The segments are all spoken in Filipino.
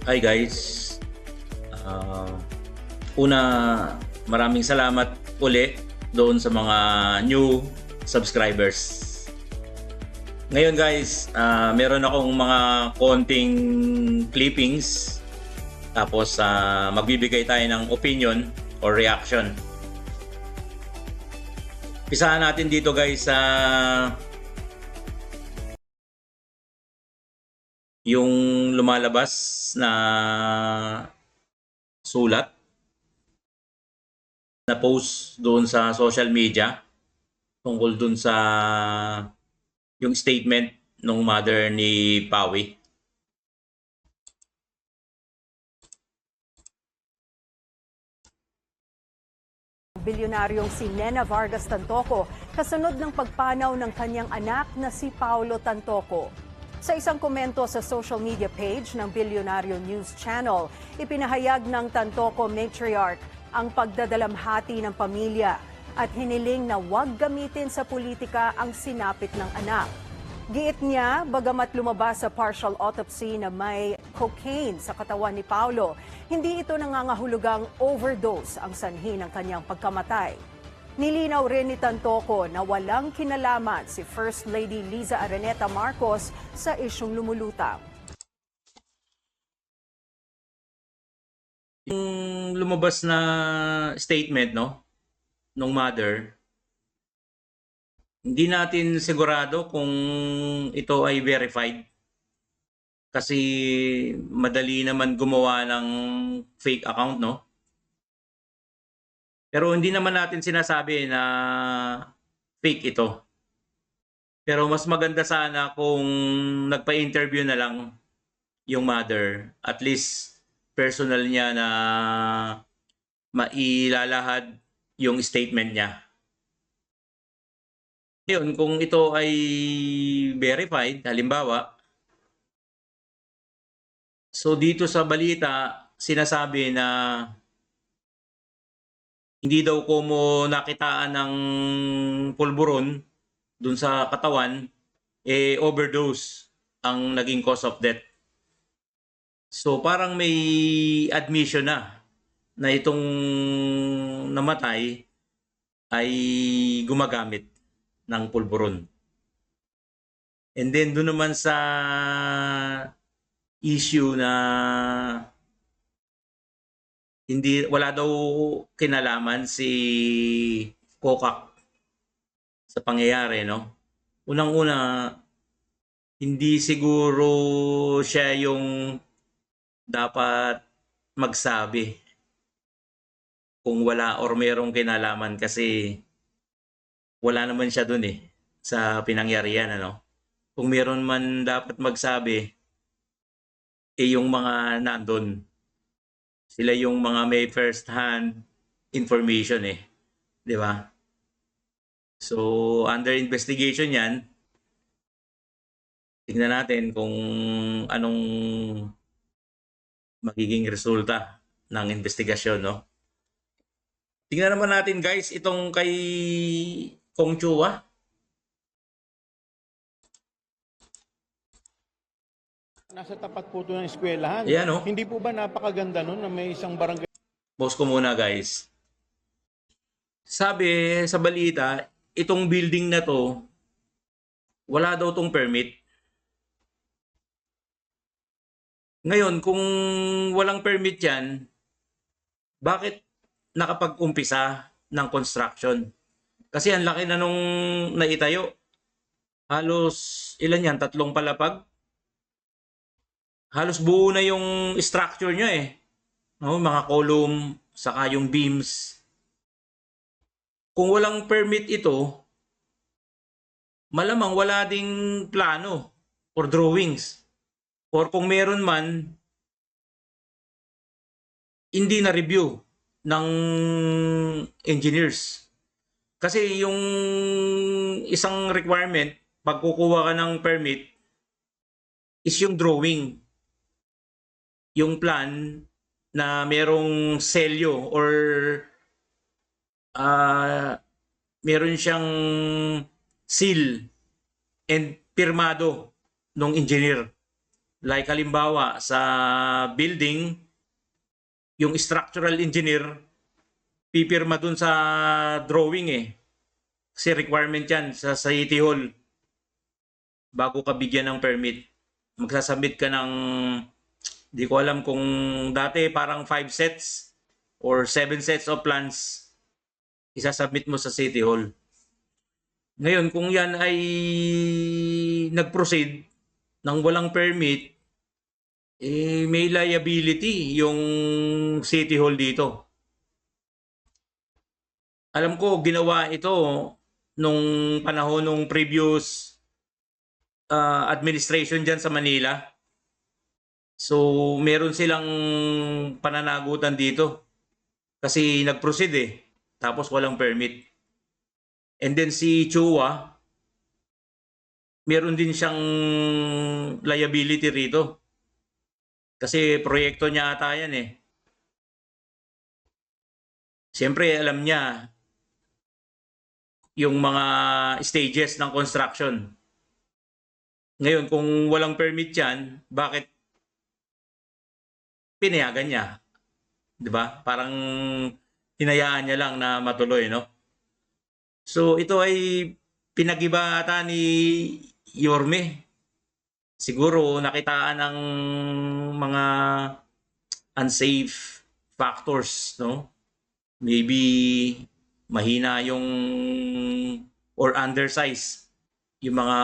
Hi guys. Ah, una, maraming salamat uli doon sa mga new subscribers. Ngayon guys, meron akong mga konting clippings tapos magbibigay tayo ng opinion or reaction. Pisahan natin dito guys sa yung lumalabas na sulat na post doon sa social media tungkol doon sa yung statement ng mother ni Pawi. Bilyonaryong si Nena Vargas Tantoco kasunod ng pagpanaw ng kanyang anak na si Paulo Tantoco. Sa isang komento sa social media page ng Bilyonaryo News Channel, ipinahayag ng Tantoco matriarch ang pagdadalamhati ng pamilya at hiniling na huwag gamitin sa politika ang sinapit ng anak. Giit niya, bagamat lumabas sa partial autopsy na may cocaine sa katawan ni Paulo, hindi ito nangangahulugang overdose ang sanhi ng kanyang pagkamatay. Nilinaw rin ni Tantoco na walang kinalaman si First Lady Liza Araneta Marcos sa isyung lumulutang. Yung lumabas na statement nung mother, hindi natin sigurado kung ito ay verified. Kasi madali naman gumawa ng fake account, no? Pero hindi naman natin sinasabi na fake ito. Pero mas maganda sana kung nagpa-interview na lang yung mother. At least personal niya na mailalahad yung statement niya. Ngayon, kung ito ay verified, halimbawa, so dito sa balita, sinasabi na hindi daw ko mo nakitaan ng pulburon dun sa katawan, overdose ang naging cause of death. So parang may admission na itong namatay ay gumagamit ng pulburon. And then doon naman sa issue na wala daw kinalaman si Kokak sa pangyayari, no? Unang-una, hindi siguro siya yung dapat magsabi kung wala or merong kinalaman kasi wala naman siya dun sa pinangyarihan, ano? Kung meron man dapat magsabi, yung mga nandun. Sila yung mga may first hand information di ba? So, under investigation yan. Tingnan natin kung anong magiging resulta ng investigasyon, no? Tingnan naman natin guys, itong kay Kong Chua. Nasa tapat po ito ng eskwelahan. Ayan, no? Hindi po ba napakaganda nun na may isang barangay? Post ko muna guys. Sabi sa balita, itong building na to, wala daw tong permit. Ngayon, kung walang permit yan, bakit nakapag-umpisa ng construction? Kasi ang laki na nung naitayo. Halos, ilan yan? 3 palapag? Halos buo na yung structure niya no? Mga column, saka yung beams. Kung walang permit ito, malamang wala ding plano or drawings. Or kung meron man, hindi na review ng engineers. Kasi yung isang requirement, pag kukuha ka ng permit, is yung drawing. Yung plan na merong selyo or meron siyang seal and pirmado ng engineer. Like halimbawa sa building, yung structural engineer pipirma dun sa drawing eh. Kasi requirement yan sa City Hall bago ka bigyan ng permit. Magsasubmit ka ng, di ko alam kung dati parang 5 sets or 7 sets of plans isasubmit mo sa City Hall. Ngayon, kung yan ay nag-proceed ng walang permit, eh, may liability yung City Hall dito. Alam ko, ginawa ito nung panahon nung previous administration dyan sa Manila. So, meron silang pananagutan dito. Kasi nag-proceed eh. Tapos walang permit. And then si Chua, meron din siyang liability rito. Kasi proyekto niya ata yan eh. Siyempre, alam niya yung mga stages ng construction. Ngayon, kung walang permit yan, bakit pinayagan niya? 'Di ba? Parang hinayaan niya lang na matuloy, no? So, ito ay pinag-iba ata ni Yorme. Siguro nakitaan ng mga unsafe factors, no? Maybe mahina yung or undersize yung mga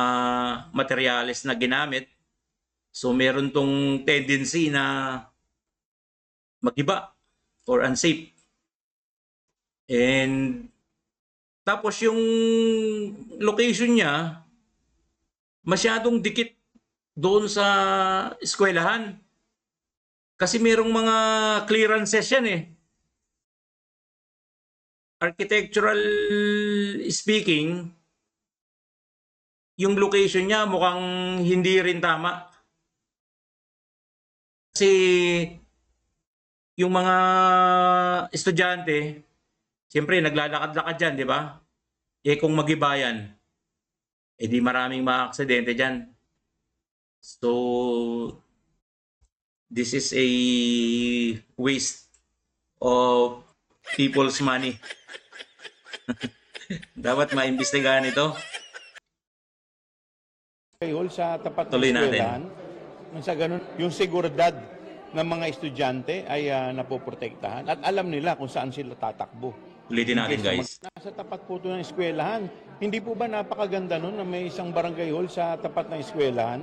materyales na ginamit. So meron tong tendency na mag-iba or unsafe. And tapos yung location niya masyadong dikit doon sa eskwelahan. Kasi merong mga clearances yan eh. Architectural speaking, yung location niya mukhang hindi rin tama. Kasi yung mga estudyante, siyempre naglalakad-lakad dyan, di ba? Eh kung mag-iba yan, eh di maraming mga aksidente dyan. So, this is a waste of people's money. Dapat maimbestigahan ito. Hall sa tapat ng Tuloy natin. eskwelahan. Nang sa ganun, yung seguridad ng mga estudyante ay napoprotektahan at alam nila kung saan sila tatakbo. Ulitin natin, guys. Nasa tapat po ito ng eskwelahan. Hindi po ba napakaganda nun na may isang barangay hall sa tapat ng eskwelahan?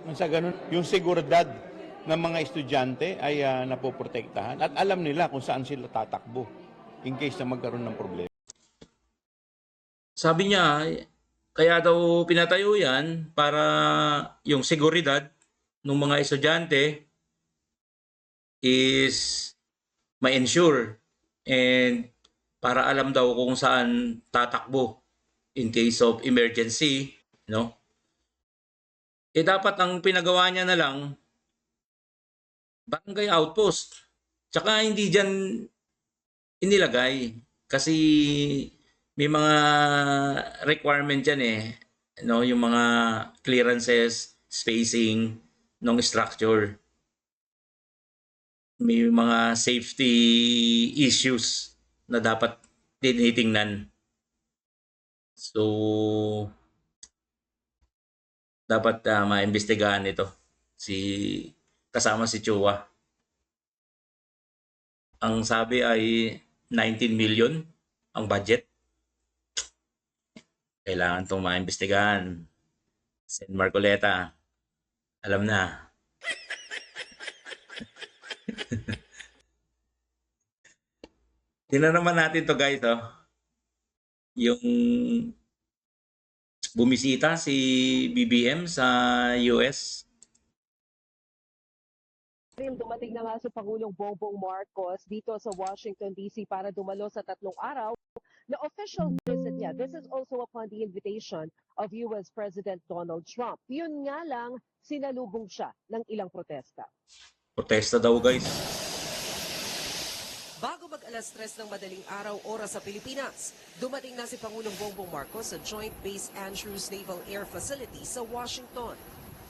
Nang sa ganun, yung seguridad ng mga estudyante ay napoprotektahan at alam nila kung saan sila tatakbo in case na magkaroon ng problema. Sabi niya, kaya daw pinatayo yan para yung seguridad ng mga estudyante is ma-ensure and para alam daw kung saan tatakbo in case of emergency, no? Eh dapat ang pinagawa niya na lang barangay outpost. Tsaka hindi diyan inilagay kasi may mga requirement yan eh, no, yung mga clearances, spacing ng structure. May mga safety issues na dapat tinitingnan. So dapat maimbestigahan ito kasama si Chua. Ang sabi ay 19 million ang budget. Kailangan itong maimbestigahan. Sen Marcoleta, alam na. Tingnan naman natin to guys, oh. Yung bumisita si BBM sa US. Dumating na nga si Pangulong Bongbong Marcos dito sa Washington, D.C. para dumalo sa 3 araw na official visit niya. This is also upon the invitation of U.S. President Donald Trump. Yun nga lang, sinalubong siya ng ilang protesta. Protesta daw guys. Bago mag-alas 3 ng madaling araw oras sa Pilipinas, dumating na si Pangulong Bongbong Marcos sa Joint Base Andrews Naval Air Facility sa Washington.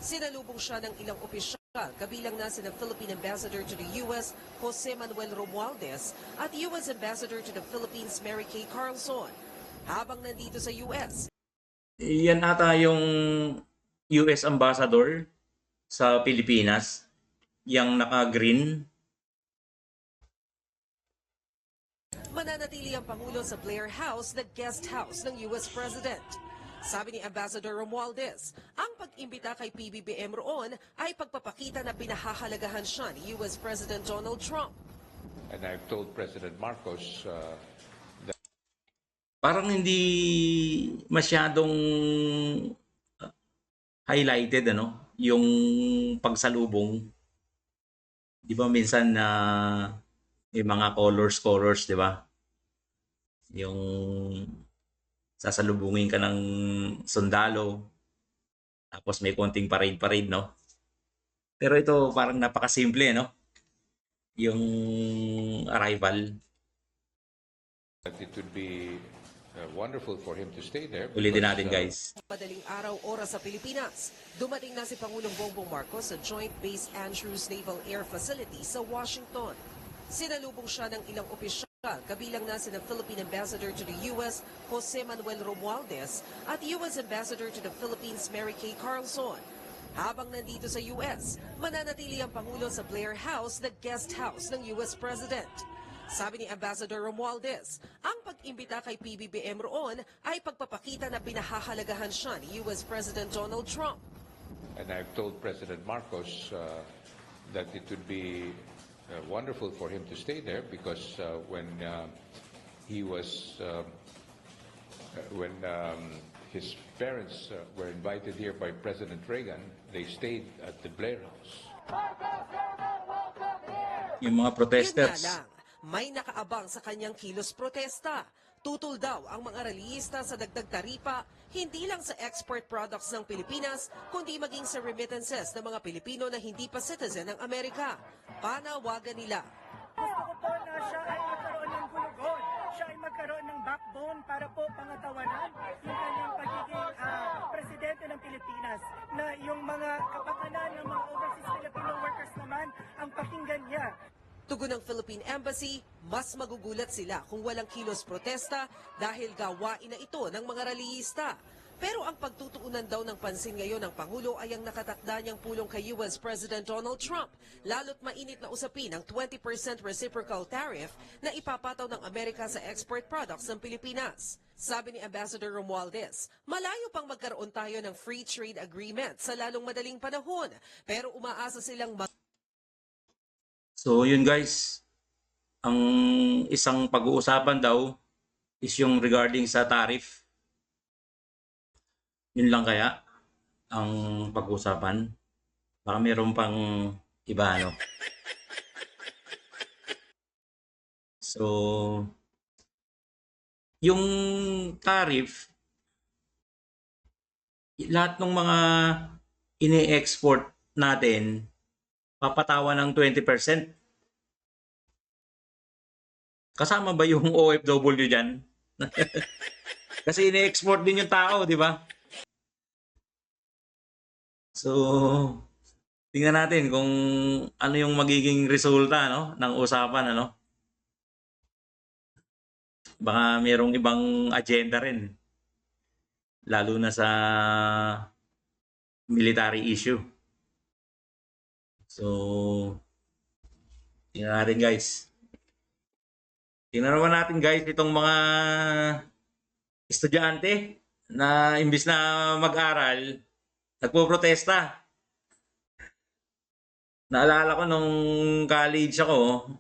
Sinalubong siya ng ilang opisyal, kabilang na sina Philippine Ambassador to the U.S., Jose Manuel Romualdez, at U.S. Ambassador to the Philippines, Mary Kay Carlson. Habang nandito sa U.S., Yan ata yung US Ambassador sa Pilipinas, yung naka-green. mananatili ang Pangulo sa Blair House na guest house ng U.S. President. Sabi ni Ambassador Romualdez, ang pag-imbita kay PBBM roon ay pagpapakita na pinahahalagahan siya ni U.S. President Donald Trump. And I've told President Marcos Parang hindi masyadong highlighted yung pagsalubong. Di ba minsan na may mga colors, di ba? Yung sasalubungin ka ng sundalo, tapos may konting parade-parade, no? Pero ito parang napakasimple, no? Yung arrival. that it would be wonderful for him to stay there. Ulitin because, natin, guys. Madaling araw oras sa Pilipinas, dumating na si Pangulong Bongbong Marcos sa Joint Base Andrews Naval Air Facility sa Washington. Sinalubong siya ng ilang opisyal, kabilang na sina Philippine Ambassador to the U.S., Jose Manuel Romualdez, at U.S. Ambassador to the Philippines, Mary Kay Carlson. Habang nandito sa U.S., mananatili ang Pangulo sa Blair House na guest house ng U.S. President. Sabi ni Ambassador Romualdez, ang pag-imbita kay PBBM roon ay pagpapakita na pinahahalagahan siya ni U.S. President Donald Trump. And I've told President Marcos that it would be wonderful for him to stay there because when his parents were invited here by President Reagan, they stayed at the Blair House. Yung mga Yun nga protesters. lang, may nakaabang sa kanyang kilos protesta. Tutol daw ang mga rallyista sa dagdag taripa, hindi lang sa export products ng Pilipinas, kundi maging sa remittances ng mga Pilipino na hindi pa citizen ng Amerika. Panawagan nila. Gusto ko po na siya ay magkaroon ng gulugon. Siya ay magkaroon ng backbone para po pangatawanan yung kanyang pagiging presidente ng Pilipinas. Na yung mga kapakanan ng mga overseas Filipino workers naman ang pakinggan niya. Tugon ng Philippine Embassy, mas magugulat sila kung walang kilos protesta dahil gawain na ito ng mga rallyista. Pero ang pagtutuunan daw ng pansin ngayon ng Pangulo ay ang nakatakda niyang pulong kay US President Donald Trump, lalo't mainit na usapin ang 20% reciprocal tariff na ipapataw ng Amerika sa export products ng Pilipinas. Sabi ni Ambassador Romualdez, malayo pang magkaroon tayo ng free trade agreement sa lalong madaling panahon, pero umaasa silang So yun guys, ang isang pag-uusapan daw is yung regarding sa tariff. Yun lang kaya ang pag-uusapan. Baka meron pang iba, So, yung tariff, lahat ng mga ini-export natin, papatawan ng 20%. Kasama ba yung OFW dyan? Kasi ini-export din yung tao, di ba? So, tingnan natin kung ano yung magiging resulta ng usapan. Baka mayroong ibang agenda rin. Lalo na sa military issue. So, tingnan natin guys. Tingnan naman natin guys itong mga estudyante na imbis na mag-aral, nagpo-protesta. Naalala ko nung college ako,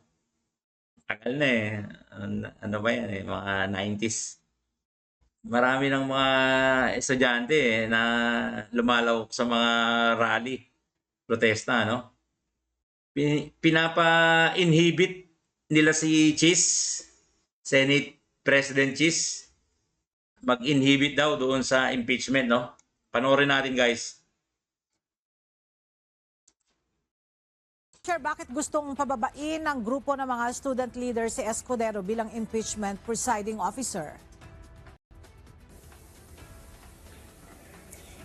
tagal na ano ba yan mga 90s. Marami ng mga estudyante na lumalawak sa mga rally, protesta, Pinapa-inhibit nila si Chis, Senate President Chis, mag-inhibit daw doon sa impeachment, Panoorin natin, guys. Chair, bakit gustong pababain ng grupo ng mga student leaders si Escudero bilang impeachment presiding officer?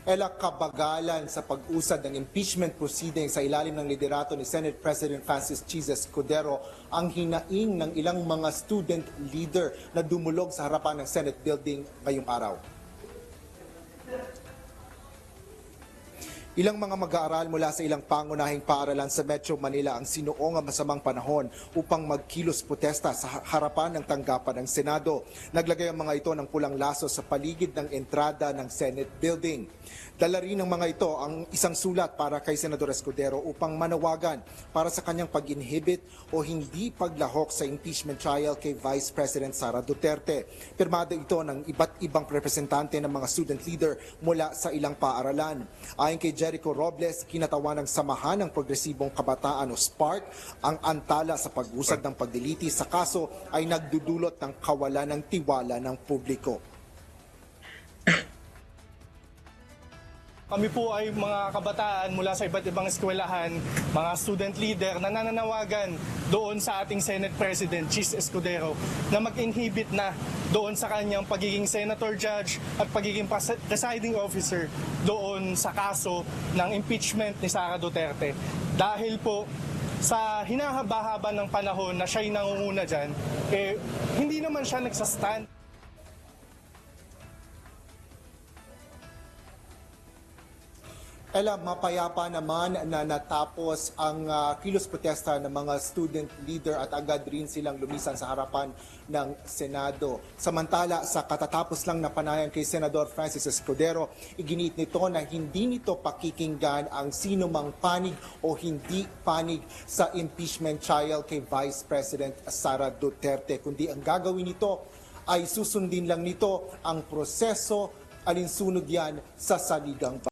Ela, kabagalan sa pag-usad ng impeachment proceeding sa ilalim ng liderato ni Senate President Francis Chis Escudero ang hinaing ng ilang mga student leader na dumulog sa harapan ng Senate building ngayong araw. Ilang mga mag-aaral mula sa ilang pangunahing paaralan sa Metro Manila ang sinuong ang masamang panahon upang magkilos protesta sa harapan ng tanggapan ng Senado. Naglagay ang mga ito ng pulang laso sa paligid ng entrada ng Senate building. Dala rin ng mga ito ang isang sulat para kay Senador Escudero upang manawagan para sa kanyang pag-inhibit o hindi paglahok sa impeachment trial kay Vice President Sara Duterte. Pirmado ito ng iba't ibang representante ng mga student leader mula sa ilang paaralan. Ayon kay Jericho Robles, kinatawan ng Samahan ng Progresibong Kabataan o SPARK, ang antala sa pag-usad ng pagdiliti sa kaso ay nagdudulot ng kawalan ng tiwala ng publiko. Kami po ay mga kabataan mula sa iba't ibang eskwelahan, mga student leader na nananawagan doon sa ating Senate President Chis Escudero na mag-inhibit na doon sa kanyang pagiging senator judge at pagiging presiding officer doon sa kaso ng impeachment ni Sara Duterte. Dahil po sa hinahaba-haba ng panahon na siya'y nangunguna dyan, hindi naman siya nagsastand. Ella, mapayapa naman na natapos ang kilos protesta ng mga student leader at agad rin silang lumisan sa harapan ng Senado. Samantala, sa katatapos lang na panayan kay Senador Francis Escudero, iginiit nito na hindi nito pakikinggan ang sino mang panig o hindi panig sa impeachment trial kay Vice President Sara Duterte. Kundi ang gagawin nito ay susundin lang nito ang proseso, alinsunod yan sa saligang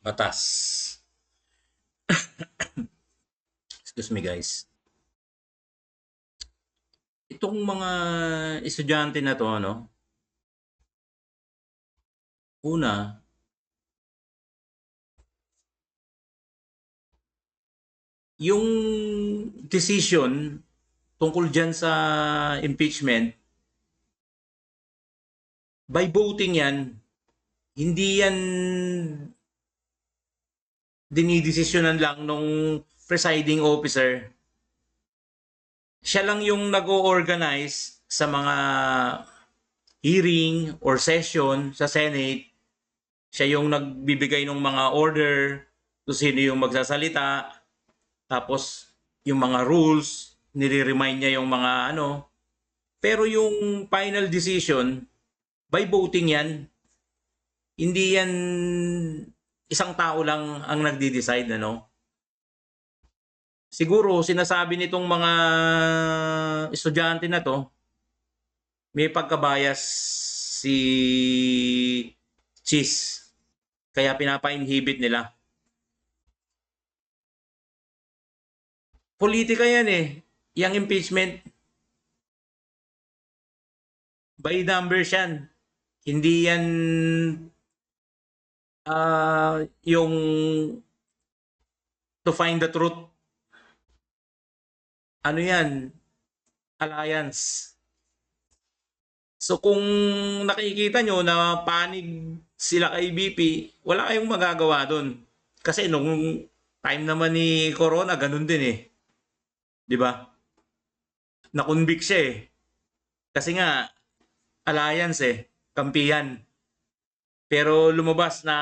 batas. Excuse me guys. Itong mga estudyante na to, una, yung decision tungkol dyan sa impeachment, by voting yan, hindi yan dinidesisyonan lang nung presiding officer. Siya lang yung nag-o-organize sa mga hearing or session sa Senate. Siya yung nagbibigay ng mga order kung sino yung magsasalita. Tapos yung mga rules, nire-remind niya yung mga Pero yung final decision, by voting yan. Hindi yan isang tao lang ang nagdi-decide, Siguro, sinasabi nitong mga estudyante na to, may pagkabayas si Chis. Kaya pinapa-inhibit nila. Politika yan Yang impeachment. By numbers yan. Hindi yan yung to find the truth. Ano yan? Alliance. So kung nakikita nyo na panig sila kay BP, wala kayong magagawa doon. Kasi nung time naman ni Corona, ganun din Di ba? Na-convict siya Kasi nga, alliance kampiyan. Pero lumabas na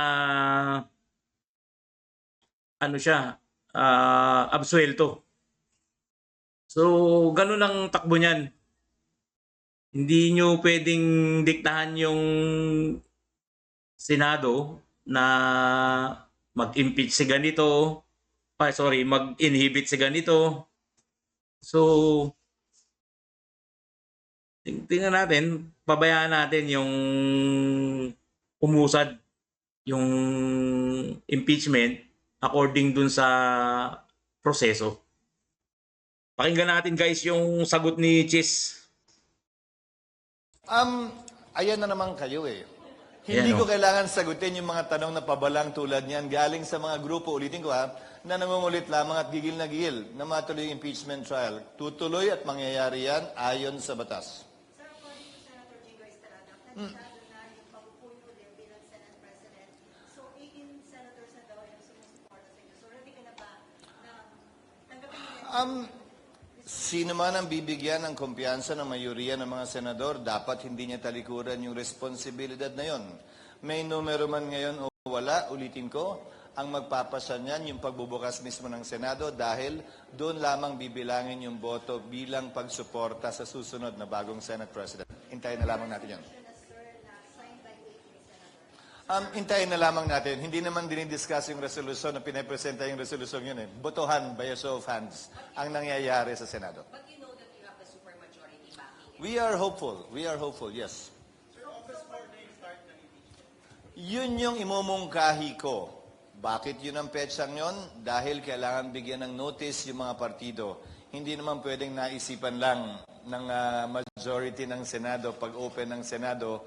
siya, absuelto. So, ganun ang takbo niyan. Hindi nyo pwedeng diktahan yung Senado na mag-impeach si ganito, mag-inhibit si ganito. So, tingnan natin, pabayaan natin yung umusad yung impeachment according dun sa proseso. Pakinggan natin guys yung sagot ni Chis. Ayan na naman kayo Hindi ko kailangan sagutin yung mga tanong na pabalang tulad niyan galing sa mga grupo, ulitin ko na nangungulit lamang at gigil na gigil na matuloy yung impeachment trial. Tutuloy at mangyayari yan ayon sa batas. Sino man ang bibigyan ng kumpiyansa ng mayoriya ng mga senador, dapat hindi niya talikuran yung responsibilidad na yon. May numero man ngayon o wala, ulitin ko, ang magpapasa niyan yung pagbubukas mismo ng Senado dahil doon lamang bibilangin yung boto bilang pagsuporta sa susunod na bagong Senate President. Hintayin na lamang natin yan. Hintayin na lamang natin. Hindi naman dinidiscuss yung resolusyon na pinapresenta yung resolusyon yun. Botohan by a show of hands ang nangyayari sa Senado. But you know that you have the supermajority backing. We are hopeful. We are hopeful, yes. Yun yung imumungkahi ko. Bakit yun ang petsang yun? Dahil kailangan bigyan ng notice yung mga partido. Hindi naman pwedeng naisipan lang ng majority ng Senado, pag open ng Senado,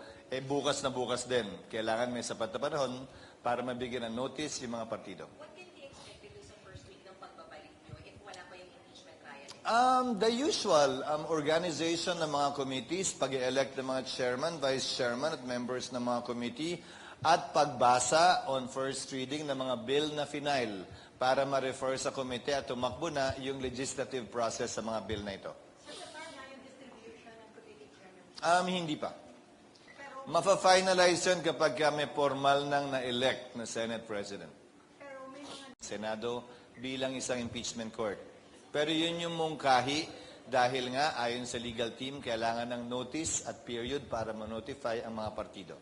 bukas na bukas din. Kailangan may sapat na panahon para mabigyan ng notice yung mga partido. What can be expected sa first week ng pagbabalik nyo if wala pa yung impeachment trial? The usual organization ng mga committees, pag-elect ng mga chairman, vice chairman at members ng mga committee, at pagbasa on first reading ng mga bill na final para ma-refer sa komite at tumakbo na yung legislative process sa mga bill na ito. Hindi pa. Mafa-finalize yun kapag may formal nang na-elect na Senate President. Senado bilang isang impeachment court. Pero yun yung mungkahi dahil nga ayon sa legal team, kailangan ng notice at period para ma-notify ang mga partido.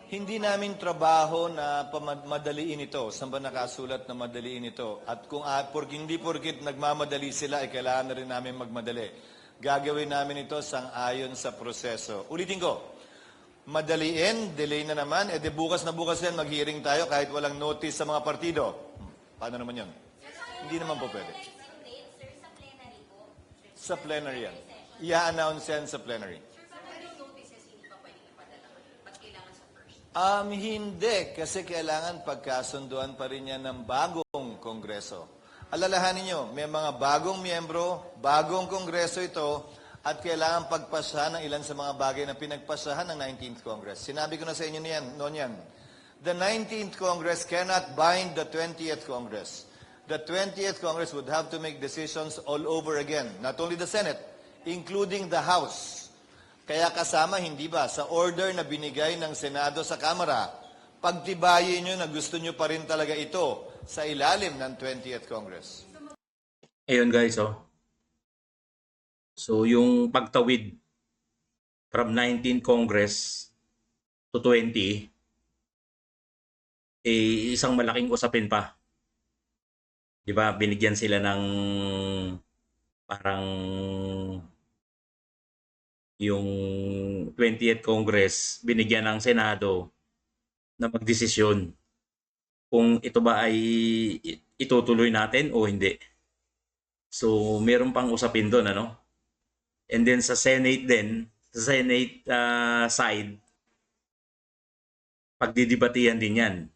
Hindi namin trabaho na madaliin ito. Saan ba nakasulat na madaliin ito? At kung hindi porkit nagmamadali sila, ay kailangan na rin namin magmadali. Gagawin namin ito sang-ayon sa proseso. Ulitin ko, madaliin, delay na naman, bukas na bukas yan, mag-hearing tayo kahit walang notice sa mga partido. Paano naman yun? Hindi naman po pwede. Sa plenary yan. I-announce yan sa plenary. Hindi, kasi kailangan pagkasunduan pa rin yan ng bagong kongreso. Alalahanin nyo, may mga bagong miyembro, bagong kongreso ito, at kailangan pagpasahan ng ilan sa mga bagay na pinagpasahan ng 19th Congress. Sinabi ko na sa inyo noon yan. The 19th Congress cannot bind the 20th Congress. The 20th Congress would have to make decisions all over again. Not only the Senate, including the House. Kaya kasama, hindi ba, sa order na binigay ng Senado sa Kamara, pagtibayin nyo na gusto nyo pa rin talaga ito sa ilalim ng 20th Congress. Ayun guys, oh. So yung pagtawid from 19th Congress to 20, isang malaking usapin pa. Di ba, binigyan sila ng parang yung 20th Congress, binigyan ng Senado na magdesisyon kung ito ba ay itutuloy natin o hindi. So, meron pang usapin doon, ano? And then sa Senate din, sa Senate side, pagdidibatihan din yan.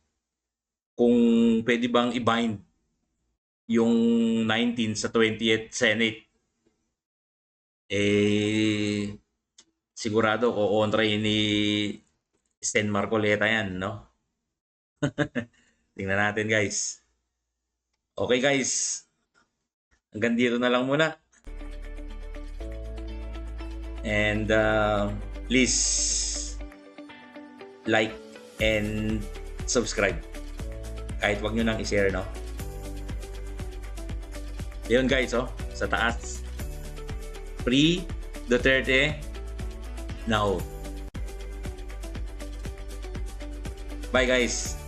Kung pwede bang i-bind yung 19 sa 20th Senate. Sigurado ko kontrahin ni Sen Marcoleta yan, no? Tingnan natin, guys. Okay, guys. Hanggang dito na lang muna. And please like and subscribe. Kahit wag nyo nang i-share, no? Yun, guys, oh. Sa taas. Free Duterte now. Bye, guys.